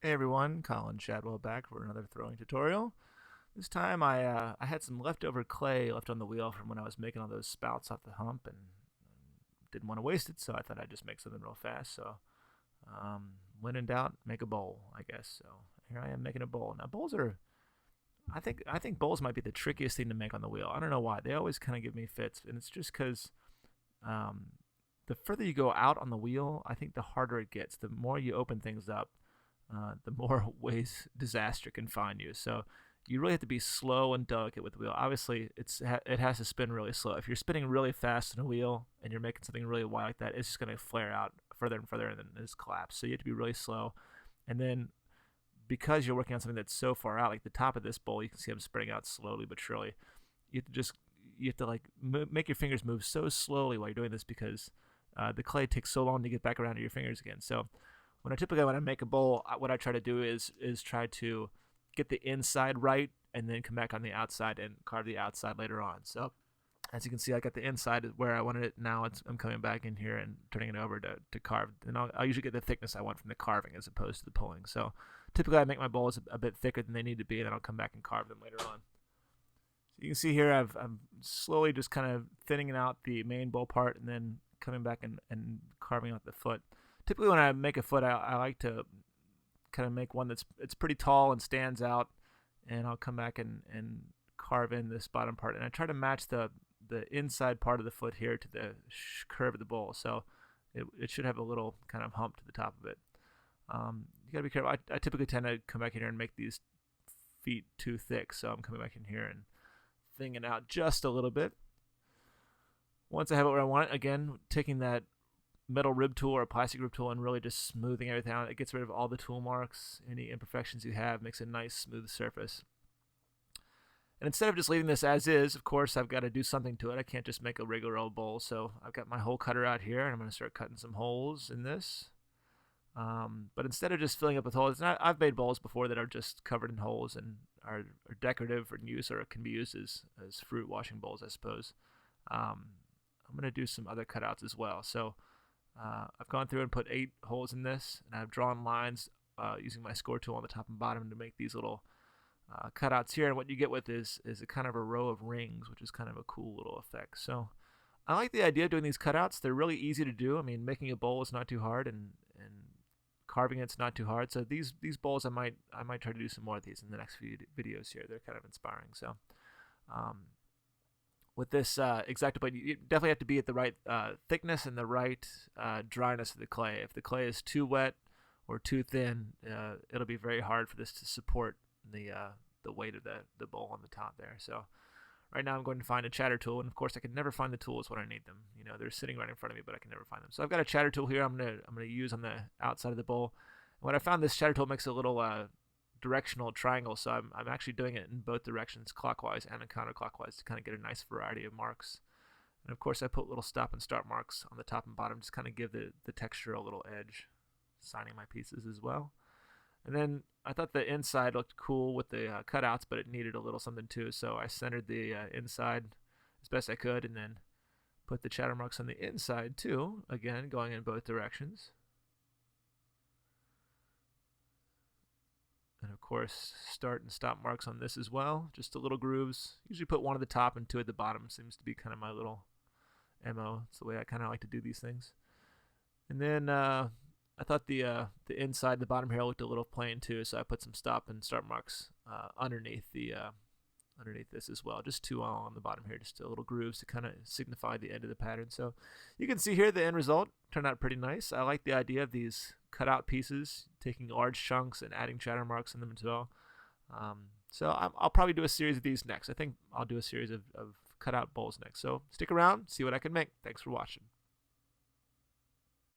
Hey everyone, Colin Shadwell back for another throwing tutorial. This time I had some leftover clay left on the wheel from when I was making all those spouts off the hump and didn't want to waste it, so I thought I'd just make something real fast. So when in doubt, make a bowl, I guess. So here I am making a bowl. Now bowls are, I think bowls might be the trickiest thing to make on the wheel. I don't know why. They always kind of give me fits, and it's just because um, the further you go out on the wheel, I think the harder it gets. The more you open things up, the more ways disaster can find you. So you really have to be slow and delicate with the wheel. Obviously, it has to spin really slow. If you're spinning really fast in a wheel and you're making something really wide like that, it's just going to flare out further and further and then just collapse. So you have to be really slow. And then because you're working on something that's so far out, like the top of this bowl, you can see I'm spreading out slowly but surely. You have to like make your fingers move so slowly while you're doing this because the clay takes so long to get back around to your fingers again. So when I make a bowl, what I try to do is try to get the inside right and then come back on the outside and carve the outside later on. So as you can see, I got the inside where I wanted it. Now I'm coming back in here and turning it over to carve. And I'll usually get the thickness I want from the carving as opposed to the pulling. So typically I make my bowls a bit thicker than they need to be, and then I'll come back and carve them later on. So you can see here I'm slowly just kind of thinning out the main bowl part and then coming back and carving out the foot. Typically when I make a foot, I like to kind of make one that's it's pretty tall and stands out, and I'll come back and carve in this bottom part, and I try to match the inside part of the foot here to the curve of the bowl, so it should have a little kind of hump to the top of it. You gotta be careful. I typically tend to come back in here and make these feet too thick, so I'm coming back in here and thinning it out just a little bit. Once I have it where I want it, again, taking that metal rib tool or a plastic rib tool and really just smoothing everything out. It gets rid of all the tool marks, any imperfections you have, makes a nice smooth surface. And instead of just leaving this as is, of course, I've got to do something to it. I can't just make a regular old bowl. So I've got my hole cutter out here, and I'm going to start cutting some holes in this. But instead of just filling up with holes, I've made bowls before that are just covered in holes and are decorative in use, or can be used as fruit washing bowls, I suppose. I'm going to do some other cutouts as well. So I've gone through and put 8 holes in this, and I've drawn lines using my score tool on the top and bottom to make these little cutouts here. And what you get with is a kind of a row of rings, which is kind of a cool little effect. So I like the idea of doing these cutouts. They're really easy to do. I mean, making a bowl is not too hard, and carving it's not too hard. So these bowls, I might try to do some more of these in the next few videos here. They're kind of inspiring. So um, with this Exacto blade, you definitely have to be at the right thickness and the right dryness of the clay. If the clay is too wet or too thin, it'll be very hard for this to support the weight of the bowl on the top there. So right now I'm going to find a chatter tool, and of course I can never find the tools when I need them. You know, they're sitting right in front of me, but I can never find them. So I've got a chatter tool here. I'm gonna use on the outside of the bowl. And when I found this chatter tool makes a little directional triangle, so I'm actually doing it in both directions, clockwise and counterclockwise, to kind of get a nice variety of marks. And of course I put little stop and start marks on the top and bottom, just kind of give the texture a little edge, signing my pieces as well. And then I thought the inside looked cool with the cutouts, but it needed a little something too, so I centered the inside as best I could, and then put the chatter marks on the inside too, again going in both directions. And of course, start and stop marks on this as well, just the little grooves. Usually put one at the top and 2 at the bottom. Seems to be kind of my little MO. It's the way I kind of like to do these things. And then I thought the inside, the bottom here looked a little plain too, so I put some stop and start marks underneath underneath this as well. Just 2 on the bottom here, just a little grooves to kind of signify the end of the pattern. So you can see here the end result turned out pretty nice. I like the idea of these cutout pieces, taking large chunks and adding chatter marks in them as well. So I'll probably do a series of these next. I think I'll do a series of cutout bowls next. So stick around, see what I can make. Thanks for watching.